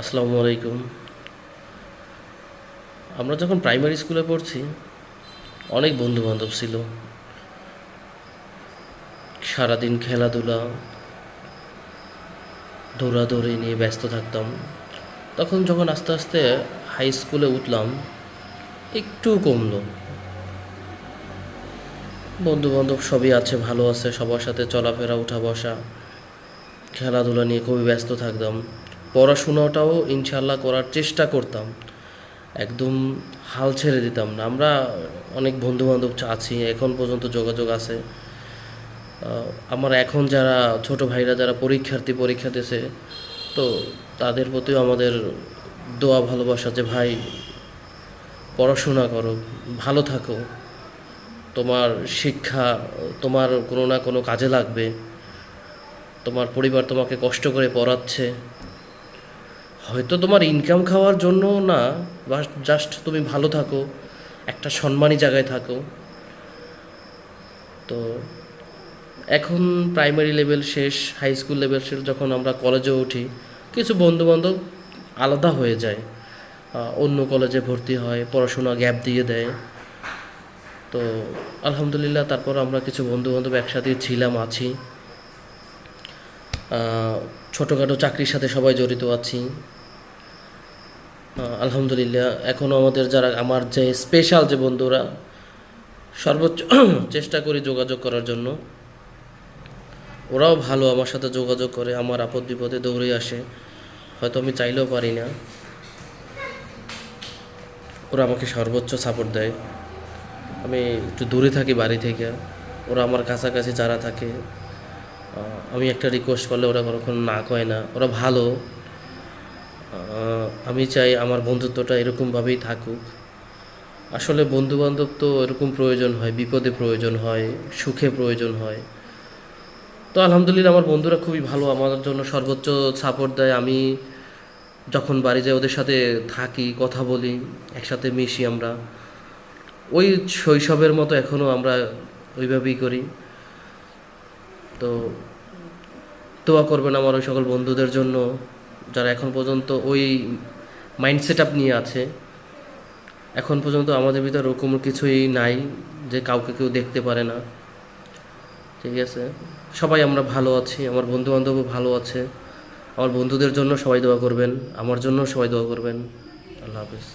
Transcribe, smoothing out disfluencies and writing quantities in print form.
আসসালামু আলাইকুম। আমরা যখন প্রাইমারি স্কুলে পড়ছি অনেক বন্ধু বান্ধব ছিল। সারাদিন খেলাধুলা দৌড়াদৌড়ি নিয়ে ব্যস্ত থাকতাম। তখন যখন আস্তে আস্তে হাই স্কুলে উঠলাম একটু কমলো। বন্ধু বান্ধব সবই আছে, ভালো আছে, সবার সাথে চলাফেরা উঠা বসা খেলাধুলা নিয়ে খুবই ব্যস্ত থাকতাম। পড়াশোনাটাও ইনশাল্লাহ করার চেষ্টা করতাম, একদম হাল ছেড়ে দিতাম না। আমরা অনেক বন্ধু বান্ধব আছি, এখন পর্যন্ত যোগাযোগ আছে। আমার এখন যারা ছোট ভাইরা যারা পরীক্ষা দিয়েছে, তো তাদের প্রতিও আমাদের দোয়া ভালোবাসা যে ভাই পড়াশোনা করো, ভালো থাকো, তোমার শিক্ষা তোমার কোনো না কোনো কাজে লাগবে, তোমার পরিবার তোমাকে কষ্ট করে পড়াচ্ছে, হয়তো তোমার ইনকাম খাওয়ার জন্য না, বা জাস্ট তুমি ভালো থাকো, একটা সম্মানী জায়গায় থাকো। তো এখন প্রাইমারি লেভেল শেষ, হাই স্কুল লেভেল শেষ, যখন আমরা কলেজে উঠি কিছু বন্ধুবান্ধব আলাদা হয়ে যায়, অন্য কলেজে ভর্তি হয়, পড়াশোনা গ্যাপ দিয়ে দেয়। তো আলহামদুলিল্লাহ তারপর আমরা কিছু বন্ধুবান্ধব একসাথে ছিলাম, আছি। ছোটোখাটো চাকরির সাথে সবাই জড়িত আছি। আলহামদুলিল্লাহ এখনও আমাদের যারা আমার যে স্পেশাল যে বন্ধুরা, সর্বোচ্চ চেষ্টা করি যোগাযোগ করার জন্য। ওরাও ভালো, আমার সাথে যোগাযোগ করে, আমার আপদ বিপদে দৌড়ে আসে, হয়তো আমি চাইলেও পারি না, ওরা আমাকে সর্বোচ্চ সাপোর্ট দেয়। আমি একটু দূরে থাকি বাড়ি থেকে, ওরা আমার কাছাকাছি যারা থাকে, আমি একটা রিকোয়েস্ট করলে ওরা কখনো না কয় না, ওরা ভালো। আমি চাই আমার বন্ধুত্বটা এরকমভাবেই থাকুক। আসলে বন্ধুবান্ধব তো এরকম প্রয়োজন হয়, বিপদে প্রয়োজন হয়, সুখে প্রয়োজন হয়। তো আলহামদুলিল্লাহ আমার বন্ধুরা খুবই ভালো, আমার জন্য সর্বোচ্চ সাপোর্ট দেয়। আমি যখন বাড়ি যাই ওদের সাথে থাকি, কথা বলি, একসাথে মিশি। আমরা ওই শৈশবের মতো এখনও আমরা ওইভাবেই করি। তো দোয়া করবেন আমার ওই সকল বন্ধুদের জন্য যারা এখন পর্যন্ত ওই মাইন্ড সেট আপ নিয়ে আছে। এখন পর্যন্ত আমাদের ভিতরে ওরকম কিছুই নাই যে কাউকে কেউ দেখতে পারে না। ঠিক আছে, সবাই আমরা ভালো আছি, আমার বন্ধুবান্ধবও ভালো আছে। আমার বন্ধুদের জন্য সবাই দোয়া করবেন, আমার জন্য সবাই দোয়া করবেন। আল্লাহ হাফিজ।